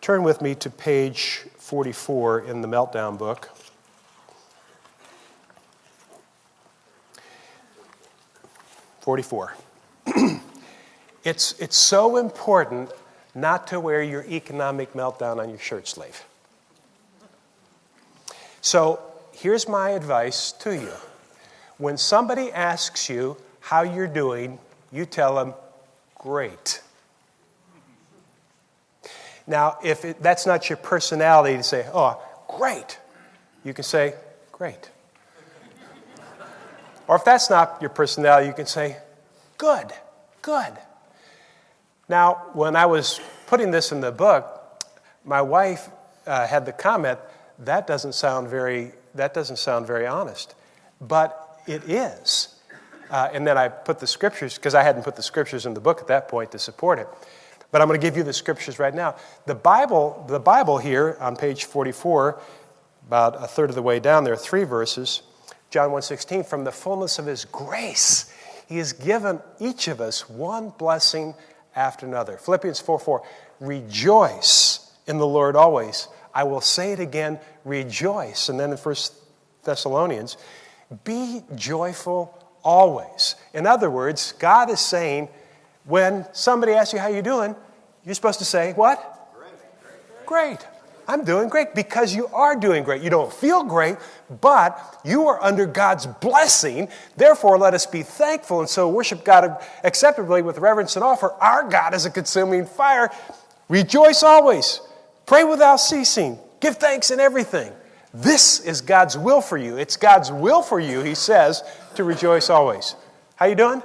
Turn with me to page 44 in the Meltdown book. It's so important not to wear your economic meltdown on your shirt sleeve. So here's my advice to you. When somebody asks you how you're doing, you tell them, great. Now, if that's not your personality to say, oh, great, you can say, great. Or if that's not your personality, you can say, good, good. Now, when I was putting this in the book, my wife had the comment, that doesn't sound very honest. But it is. And then I put the scriptures, because I hadn't put the scriptures in the book at that point to support it. But I'm going to give you the scriptures right now. The Bible here on page 44, about a third of the way down, there are 3 verses. John 1:16, from the fullness of his grace, he has given each of us one blessing after another. Philippians 4:4, rejoice in the Lord always. I will say it again, rejoice. And then in 1 Thessalonians, be joyful always. In other words, God is saying, when somebody asks you how you're doing, you're supposed to say, what? Great. I'm doing great, because you are doing great. You don't feel great, but you are under God's blessing. Therefore, let us be thankful and so worship God acceptably with reverence and offer. Our God is a consuming fire. Rejoice always. Pray without ceasing. Give thanks in everything. This is God's will for you. It's God's will for you, he says, to rejoice always. How you doing?